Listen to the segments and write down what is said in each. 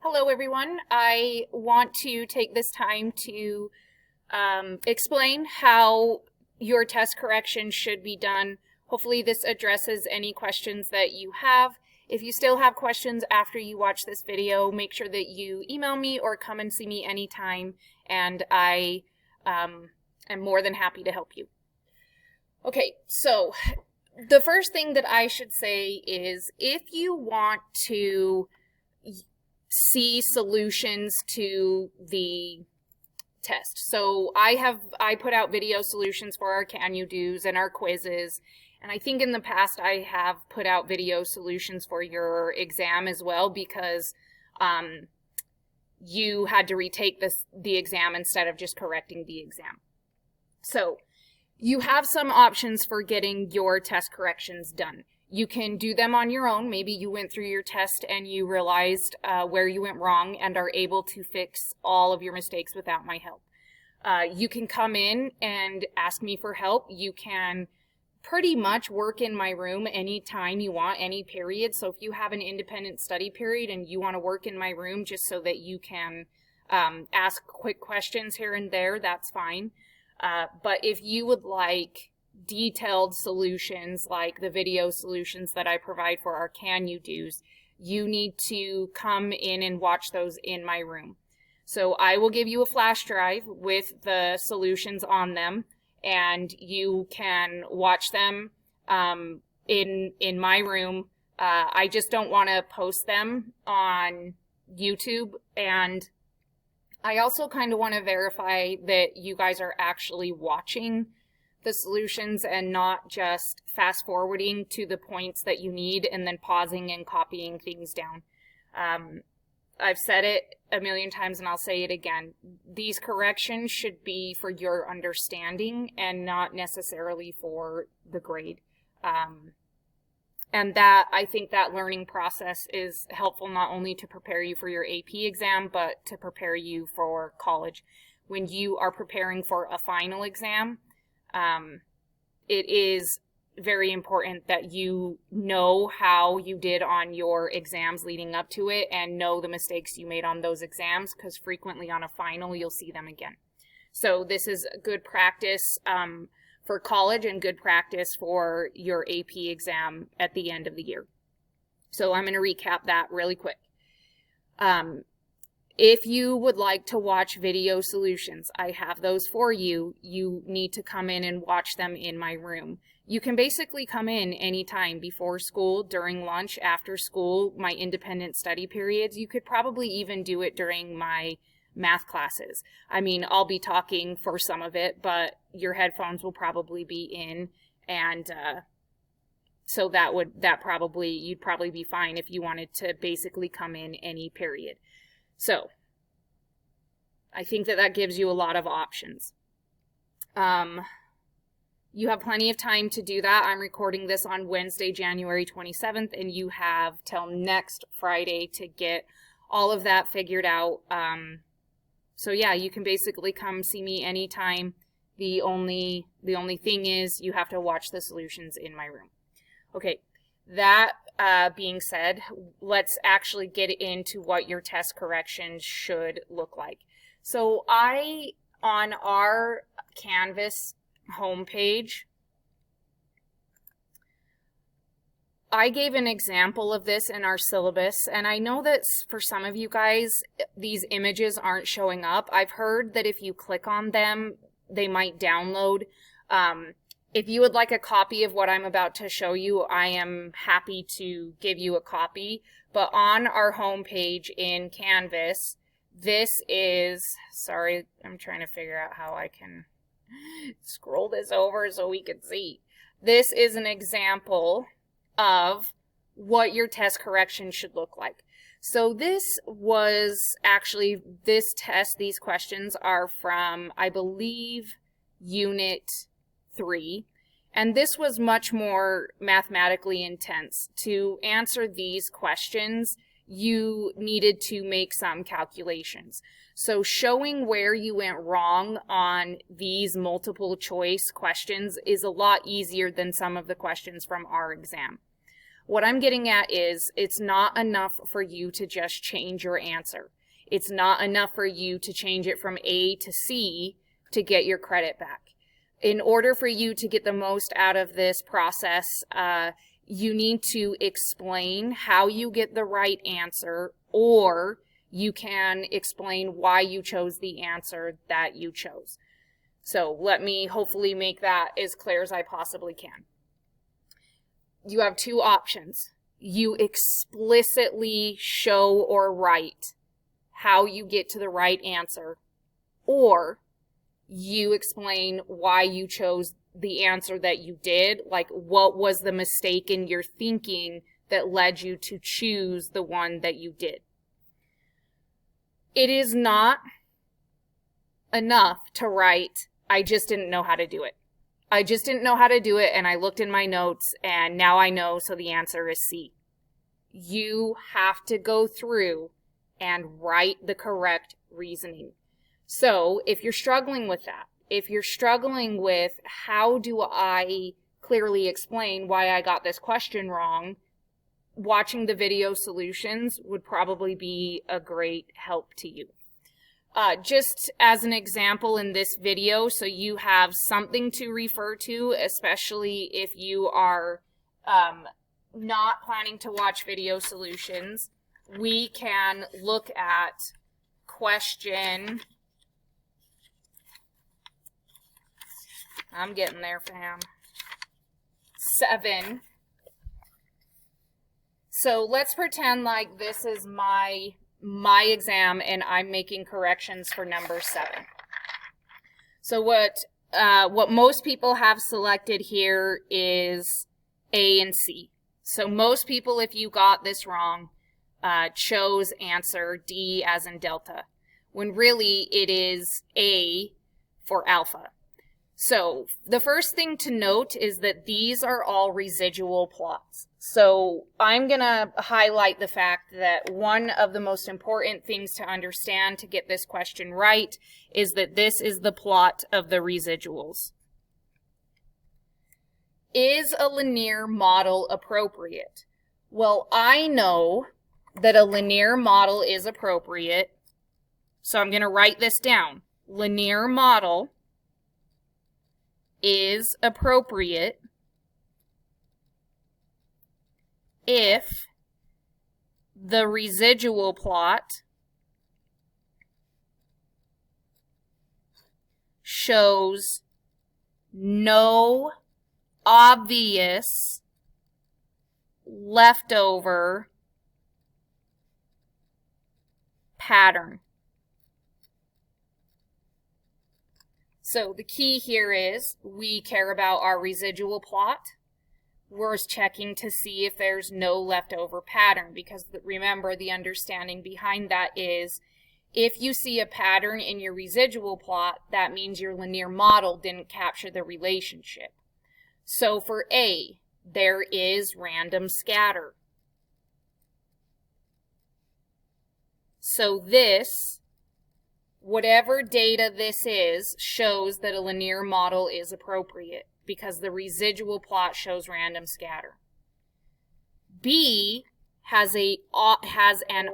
Hello everyone. I want to take this time to explain how your test correction should be done. Hopefully this addresses any questions that you have. If you still have questions after you watch this video, make sure that you email me or come and see me anytime, and I am more than happy to help you. Okay, so the first thing that I should say is if you want to see solutions to the test. So I put out video solutions for our Can You Do's and our quizzes, and I think in the past I have put out video solutions for your exam as well, because you had to retake the exam instead of just correcting the exam. So you have some options for getting your test corrections done. You can do them on your own. Maybe you went through your test and you realized where you went wrong and are able to fix all of your mistakes without my help. You can come in and ask me for help. You can pretty much work in my room anytime you want, any period. So if you have an independent study period and you want to work in my room just so that you can ask quick questions here and there, that's fine. But if you would like detailed solutions like the video solutions that I provide for our Can You Do's, you need to come in and watch those in my room. So I will give you a flash drive with the solutions on them, and you can watch them in my room. I just don't want to post them on YouTube, and I also kind of want to verify that you guys are actually watching the solutions and not just fast forwarding to the points that you need and then pausing and copying things down. I've said it a million times and I'll say it again. These corrections should be for your understanding and not necessarily for the grade. And that, I think that learning process is helpful not only to prepare you for your AP exam, but to prepare you for college. When you are preparing for a final exam, it is very important that you know how you did on your exams leading up to it and know the mistakes you made on those exams, because frequently on a final you'll see them again. So this is good practice for college and good practice for your AP exam at the end of the year. So I'm going to recap that really quick. If you would like to watch video solutions, I have those for you. You need to come in and watch them in my room. You can basically come in anytime before school, during lunch, after school, my independent study periods. You could probably even do it during my math classes. I mean, I'll be talking for some of it, but your headphones will probably be in, and so you'd probably be fine if you wanted to basically come in any period. So I think that gives you a lot of options. You have plenty of time to do that. I'm recording this on Wednesday, January 27th, and you have till next Friday to get all of that figured out. So yeah, you can basically come see me anytime. The only thing is you have to watch the solutions in my room. Okay, that being said, let's actually get into what your test corrections should look like. So on our Canvas homepage, I gave an example of this in our syllabus, and I know that for some of you guys, these images aren't showing up. I've heard that if you click on them, they might download. If you would like a copy of what I'm about to show you, I am happy to give you a copy. But on our homepage in Canvas, this is, sorry, I'm trying to figure out how I can scroll this over so we can see. This is an example of what your test correction should look like. So this test, these questions are from, I believe, Unit 3. And this was much more mathematically intense. To answer these questions, you needed to make some calculations. So showing where you went wrong on these multiple choice questions is a lot easier than some of the questions from our exam. What I'm getting at is it's not enough for you to just change your answer. It's not enough for you to change it from A to C to get your credit back. In order for you to get the most out of this process, you need to explain how you get the right answer, or you can explain why you chose the answer that you chose. So let me hopefully make that as clear as I possibly can. You have two options. You explicitly show or write how you get to the right answer, or you explain why you chose the answer that you did, like what was the mistake in your thinking that led you to choose the one that you did. It is not enough to write, I just didn't know how to do it. I just didn't know how to do it, and I looked in my notes, and now I know, so the answer is C. You have to go through and write the correct reasoning. So if you're struggling with that, if you're struggling with how do I clearly explain why I got this question wrong, watching the video solutions would probably be a great help to you. Just as an example in this video, so you have something to refer to, especially if you are not planning to watch video solutions, we can look at question, I'm getting there, fam, 7. So let's pretend like this is my exam and I'm making corrections for number 7. So what most people have selected here is A and C. So most people, if you got this wrong, chose answer D as in delta, when really it is A for alpha. So the first thing to note is that these are all residual plots. So I'm going to highlight the fact that one of the most important things to understand to get this question right is that this is the plot of the residuals. Is a linear model appropriate? Well, I know that a linear model is appropriate, so I'm going to write this down. Linear model is appropriate if the residual plot shows no obvious leftover pattern. So the key here is we care about our residual plot. We're checking to see if there's no leftover pattern, because remember, the understanding behind that is if you see a pattern in your residual plot, that means your linear model didn't capture the relationship. So for A, there is random scatter. So this, whatever data this is, shows that a linear model is appropriate because the residual plot shows random scatter. B has an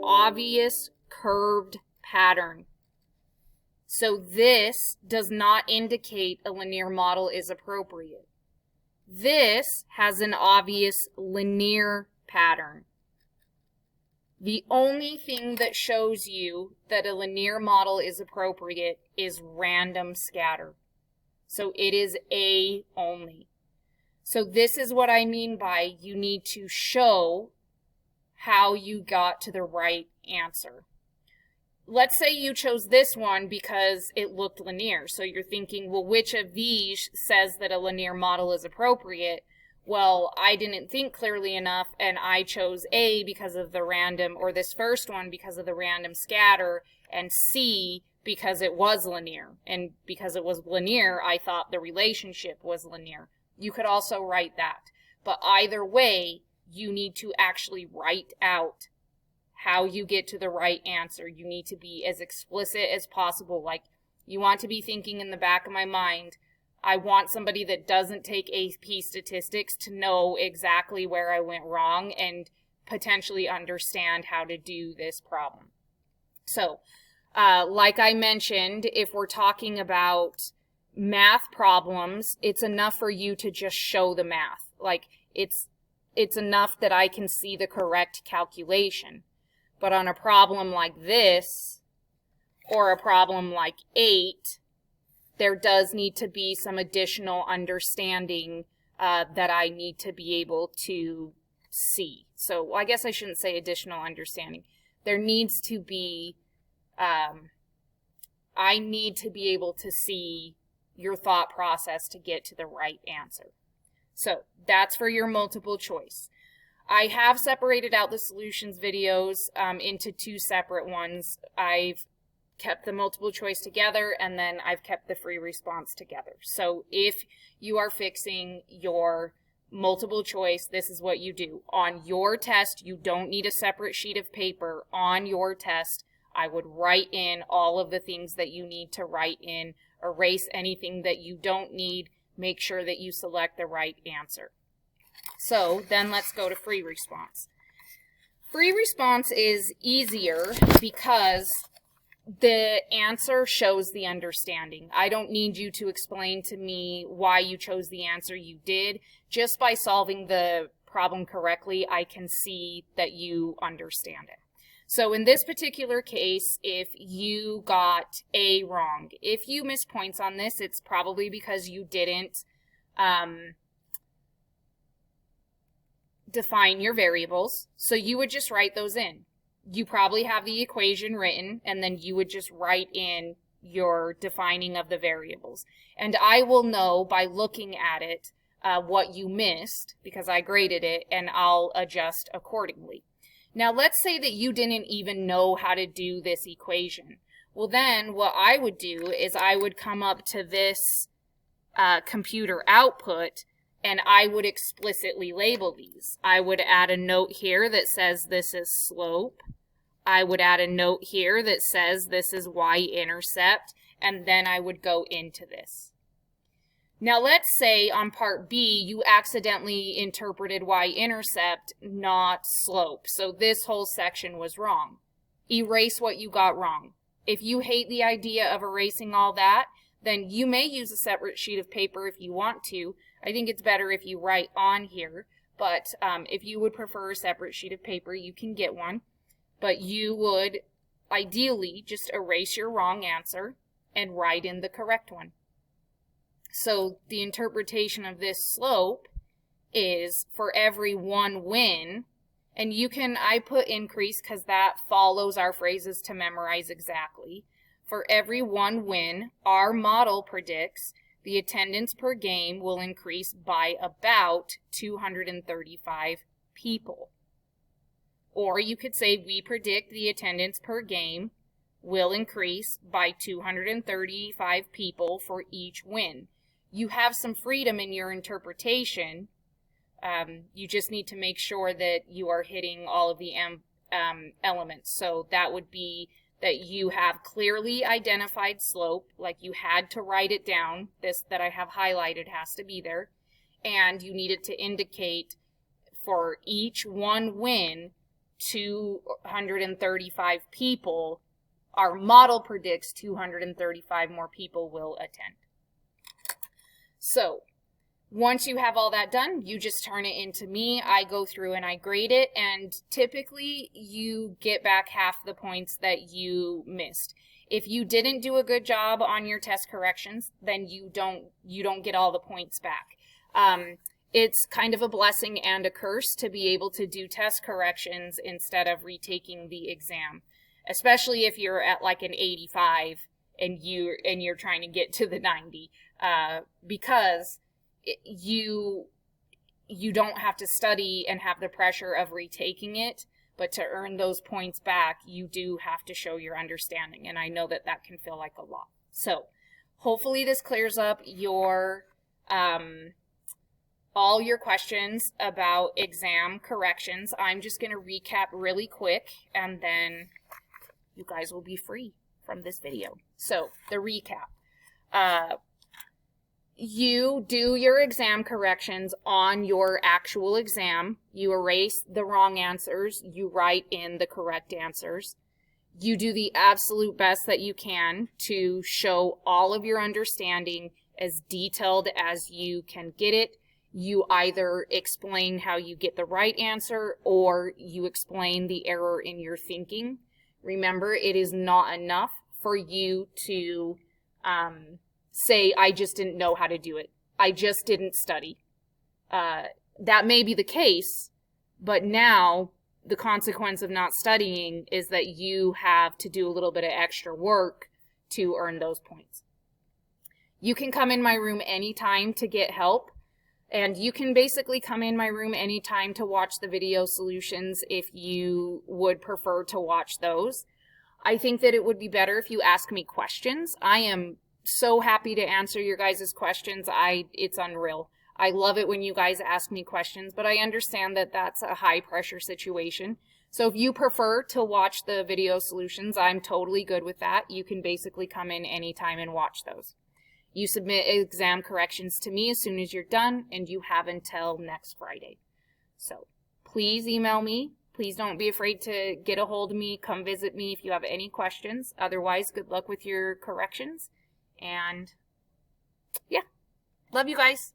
obvious curved pattern. So this does not indicate a linear model is appropriate. This has an obvious linear pattern. The only thing that shows you that a linear model is appropriate is random scatter. So it is A only. So this is what I mean by you need to show how you got to the right answer. Let's say you chose this one because it looked linear. So you're thinking, well, which of these says that a linear model is appropriate? Well, I didn't think clearly enough, and I chose A because of the random, or this first one because of the random scatter, and C because it was linear. And because it was linear, I thought the relationship was linear. You could also write that. But either way, you need to actually write out how you get to the right answer. You need to be as explicit as possible. Like, you want to be thinking in the back of my mind, I want somebody that doesn't take AP statistics to know exactly where I went wrong and potentially understand how to do this problem. So, like I mentioned, if we're talking about math problems, it's enough for you to just show the math. Like, it's enough that I can see the correct calculation. But on a problem like this, or a problem like 8, there does need to be some additional understanding that I need to be able to see. So I guess I shouldn't say additional understanding. There needs to be, I need to be able to see your thought process to get to the right answer. So that's for your multiple choice. I have separated out the solutions videos into 2 separate ones. I've kept the multiple choice together, and then I've kept the free response together. So if you are fixing your multiple choice, this is what you do. On your test, you don't need a separate sheet of paper. On your test, I would write in all of the things that you need to write in, erase anything that you don't need, make sure that you select the right answer. So then let's go to free response. Free response is easier because the answer shows the understanding. I don't need you to explain to me why you chose the answer you did. Just by solving the problem correctly, I can see that you understand it. So in this particular case, if you got A wrong, if you miss points on this, it's probably because you didn't define your variables. So you would just write those in. You probably have the equation written, and then you would just write in your defining of the variables. And I will know by looking at it what you missed, because I graded it, and I'll adjust accordingly. Now let's say that you didn't even know how to do this equation. Well then what I would do is I would come up to this computer output, and I would explicitly label these. I would add a note here that says this is slope. I would add a note here that says this is y-intercept, and then I would go into this. Now let's say on part B you accidentally interpreted y-intercept, not slope. So this whole section was wrong. Erase what you got wrong. If you hate the idea of erasing all that, then you may use a separate sheet of paper if you want to. I think it's better if you write on here, but if you would prefer a separate sheet of paper, you can get one. But you would ideally just erase your wrong answer and write in the correct one. So the interpretation of this slope is for every 1 win, and you can, I put increase because that follows our phrases to memorize exactly. For every 1 win, our model predicts the attendance per game will increase by about 235 people. Or you could say we predict the attendance per game will increase by 235 people for each win. You have some freedom in your interpretation. You just need to make sure that you are hitting all of the elements. So that would be that you have clearly identified slope, like you had to write it down. This that I have highlighted has to be there. And you needed to indicate for each 1 win, 235 people. Our model predicts 235 more people will attend. So once you have all that done, you just turn it into me. I go through and I grade it, and typically you get back half the points that you missed. If you didn't do a good job on your test corrections, then you don't get all the points back. It's kind of a blessing and a curse to be able to do test corrections instead of retaking the exam, especially if you're at like an 85 and you're trying to get to the 90, because you don't have to study and have the pressure of retaking it, but to earn those points back, you do have to show your understanding, and I know that that can feel like a lot. So hopefully this clears up your all your questions about exam corrections. I'm just going to recap really quick, and then you guys will be free from this video. So the recap. you do your exam corrections on your actual exam. You erase the wrong answers. You write in the correct answers. You do the absolute best that you can to show all of your understanding as detailed as you can get it. You either explain how you get the right answer or you explain the error in your thinking. Remember, it is not enough for you to say, I just didn't know how to do it. I just didn't study. That may be the case, but now the consequence of not studying is that you have to do a little bit of extra work to earn those points. You can come in my room anytime to get help, and you can basically come in my room anytime to watch the video solutions if you would prefer to watch those. I think that it would be better if you ask me questions. I am so happy to answer your guys' questions. It's unreal. I love it when you guys ask me questions, but I understand that that's a high pressure situation. So if you prefer to watch the video solutions, I'm totally good with that. You can basically come in anytime and watch those. You submit exam corrections to me as soon as you're done, and you have until next Friday. So please email me. Please don't be afraid to get a hold of me. Come visit me if you have any questions. Otherwise, good luck with your corrections. And yeah, love you guys.